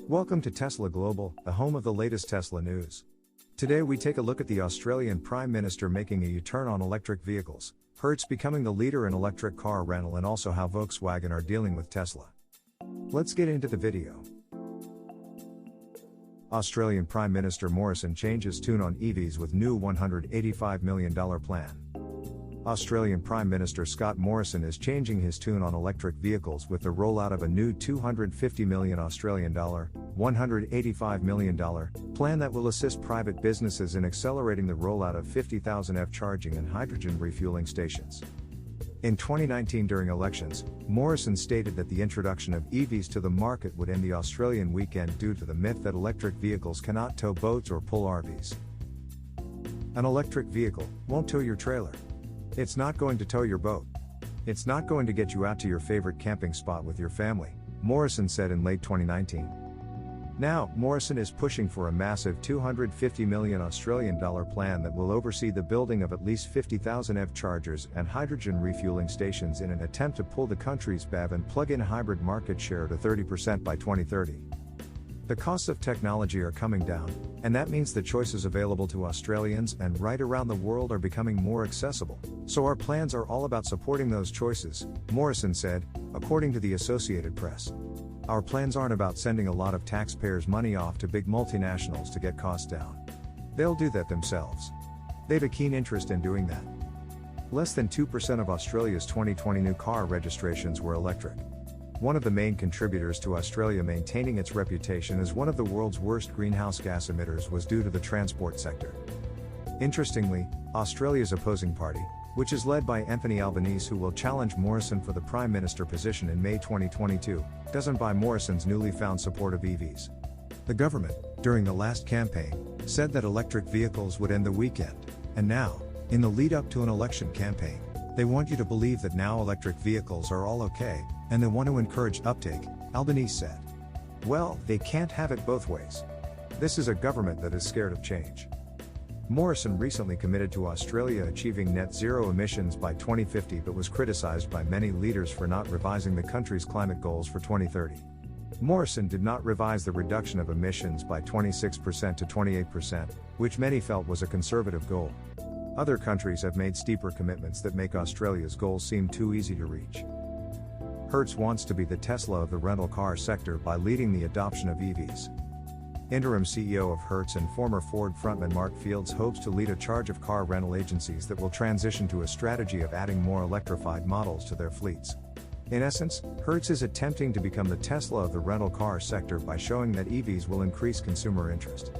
Welcome to Tesla Global, the home of the latest Tesla news. Today we take a look at the Australian Prime Minister making a U-turn on electric vehicles, Hertz becoming the leader in electric car rental, and also how Volkswagen are dealing with Tesla. Let's get into the video. Australian Prime Minister Morrison changes tune on EVs with new $185 million plan. Australian Prime Minister Scott Morrison is changing his tune on electric vehicles with the rollout of a new $250 million Australian dollar, $185 million plan that will assist private businesses in accelerating the rollout of 50,000 EV charging and hydrogen refueling stations. In 2019 during elections, Morrison stated that the introduction of EVs to the market would end the Australian weekend due to the myth that electric vehicles cannot tow boats or pull RVs. An electric vehicle won't tow your trailer. It's not going to tow your boat. It's not going to get you out to your favorite camping spot with your family, Morrison said in late 2019. Now, Morrison is pushing for a massive $250 million Australian dollar plan that will oversee the building of at least 50,000 EV chargers and hydrogen refueling stations in an attempt to pull the country's BEV and plug-in hybrid market share to 30% by 2030. The costs of technology are coming down, and that means the choices available to Australians and right around the world are becoming more accessible, so our plans are all about supporting those choices, Morrison said, according to the Associated Press. Our plans aren't about sending a lot of taxpayers' money off to big multinationals to get costs down. They'll do that themselves. They've a keen interest in doing that. Less than 2% of Australia's 2020 new car registrations were electric. One of the main contributors to Australia maintaining its reputation as one of the world's worst greenhouse gas emitters was due to the transport sector. Interestingly, Australia's opposing party, which is led by Anthony Albanese, who will challenge Morrison for the Prime Minister position in May 2022, doesn't buy Morrison's newly found support of EVs. The government, during the last campaign, said that electric vehicles would end the weekend, and now, in the lead up to an election campaign, they want you to believe that now electric vehicles are all okay, and they want to encourage uptake, Albanese said. Well, they can't have it both ways. This is a government that is scared of change. Morrison recently committed to Australia achieving net zero emissions by 2050 but was criticised by many leaders for not revising the country's climate goals for 2030. Morrison did not revise the reduction of emissions by 26% to 28%, which many felt was a conservative goal. Other countries have made steeper commitments that make Australia's goals seem too easy to reach. Hertz wants to be the Tesla of the rental car sector by leading the adoption of EVs. Interim CEO of Hertz and former Ford frontman Mark Fields hopes to lead a charge of car rental agencies that will transition to a strategy of adding more electrified models to their fleets. In essence, Hertz is attempting to become the Tesla of the rental car sector by showing that EVs will increase consumer interest.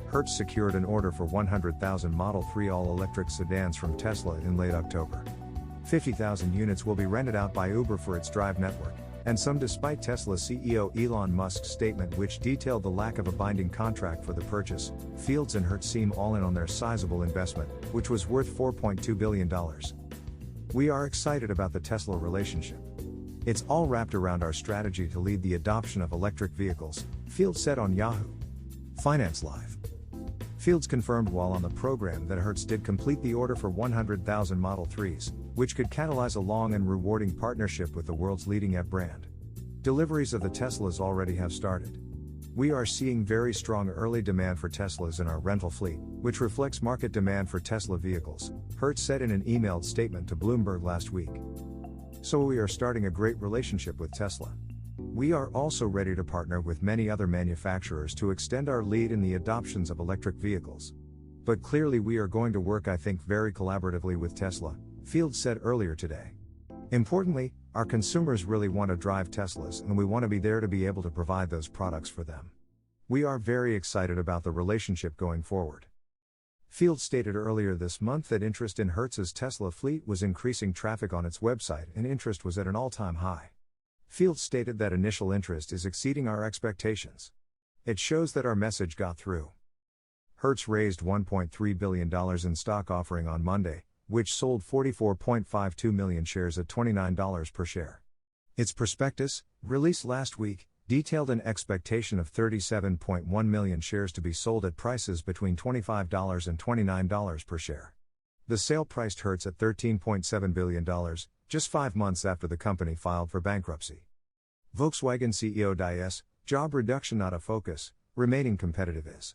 Hertz secured an order for 100,000 Model 3 all-electric sedans from Tesla in late October. 50,000 units will be rented out by Uber for its Drive network, and some despite Tesla CEO Elon Musk's statement which detailed the lack of a binding contract for the purchase. Fields and Hertz seem all in on their sizable investment, which was worth $4.2 billion. We are excited about the Tesla relationship. It's all wrapped around our strategy to lead the adoption of electric vehicles, Fields said on Yahoo Finance Live. Fields confirmed while on the program that Hertz did complete the order for 100,000 Model 3s, which could catalyze a long and rewarding partnership with the world's leading EV brand. Deliveries of the Teslas already have started. We are seeing very strong early demand for Teslas in our rental fleet, which reflects market demand for Tesla vehicles, Hertz said in an emailed statement to Bloomberg last week. So we are starting a great relationship with Tesla. We are also ready to partner with many other manufacturers to extend our lead in the adoptions of electric vehicles. But clearly we are going to work, I think, very collaboratively with Tesla, Fields said earlier today. Importantly, our consumers really want to drive Teslas and we want to be there to be able to provide those products for them. We are very excited about the relationship going forward. Fields stated earlier this month that interest in Hertz's Tesla fleet was increasing traffic on its website and interest was at an all-time high. Fields stated that initial interest is exceeding our expectations. It shows that our message got through. Hertz raised $1.3 billion in stock offering on Monday, which sold 44.52 million shares at $29 per share. Its prospectus, released last week, detailed an expectation of 37.1 million shares to be sold at prices between $25 and $29 per share. The sale priced Hertz at $13.7 billion, just 5 months after the company filed for bankruptcy. Volkswagen CEO Dies Job reduction not a focus, remaining competitive is.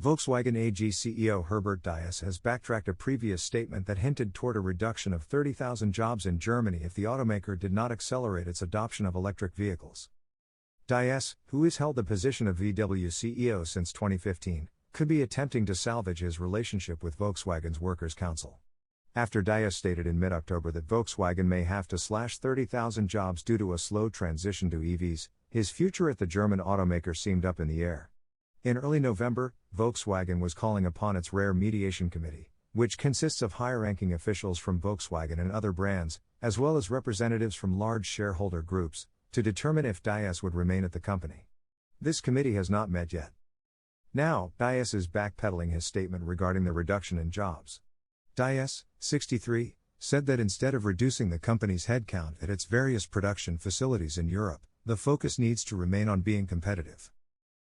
Volkswagen AG CEO Herbert Diess has backtracked a previous statement that hinted toward a reduction of 30,000 jobs in Germany if the automaker did not accelerate its adoption of electric vehicles. Diess, who has held the position of VW CEO since 2015, could be attempting to salvage his relationship with Volkswagen's Workers' Council. After Diess stated in mid-October that Volkswagen may have to slash 30,000 jobs due to a slow transition to EVs, his future at the German automaker seemed up in the air. In early November, Volkswagen was calling upon its Rare Mediation Committee, which consists of high-ranking officials from Volkswagen and other brands, as well as representatives from large shareholder groups, to determine if Diess would remain at the company. This committee has not met yet. Now, Diess is backpedaling his statement regarding the reduction in jobs. Diess, 63, said that instead of reducing the company's headcount at its various production facilities in Europe, the focus needs to remain on being competitive.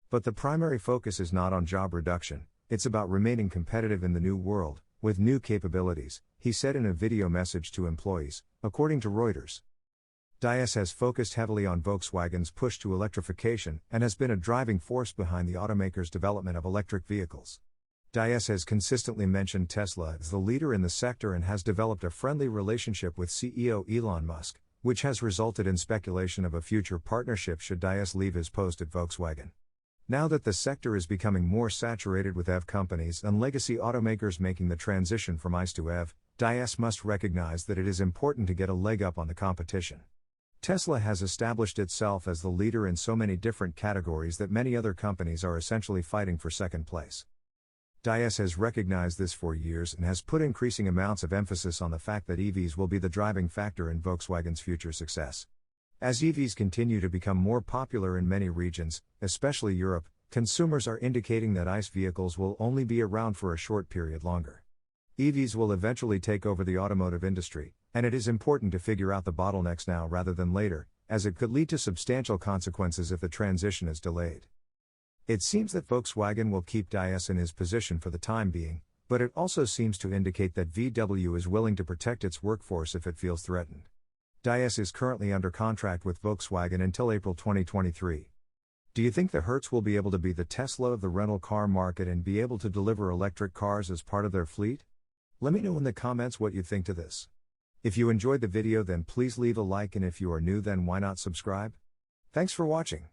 But the primary focus is not on job reduction, it's about remaining competitive in the new world, with new capabilities, he said in a video message to employees, according to Reuters. Diess has focused heavily on Volkswagen's push to electrification and has been a driving force behind the automaker's development of electric vehicles. Diess has consistently mentioned Tesla as the leader in the sector and has developed a friendly relationship with CEO Elon Musk, which has resulted in speculation of a future partnership should Diess leave his post at Volkswagen. Now that the sector is becoming more saturated with EV companies and legacy automakers making the transition from ICE to EV, Diess must recognize that it is important to get a leg up on the competition. Tesla has established itself as the leader in so many different categories that many other companies are essentially fighting for second place. Diess has recognized this for years and has put increasing amounts of emphasis on the fact that EVs will be the driving factor in Volkswagen's future success. As EVs continue to become more popular in many regions, especially Europe, consumers are indicating that ICE vehicles will only be around for a short period longer. EVs will eventually take over the automotive industry, and it is important to figure out the bottlenecks now rather than later, as it could lead to substantial consequences if the transition is delayed. It seems that Volkswagen will keep Diess in his position for the time being, but it also seems to indicate that VW is willing to protect its workforce if it feels threatened. Diess is currently under contract with Volkswagen until April 2023. Do you think the Hertz will be able to be the Tesla of the rental car market and be able to deliver electric cars as part of their fleet? Let me know in the comments what you think to this. If you enjoyed the video then please leave a like, and if you are new then why not subscribe? Thanks for watching.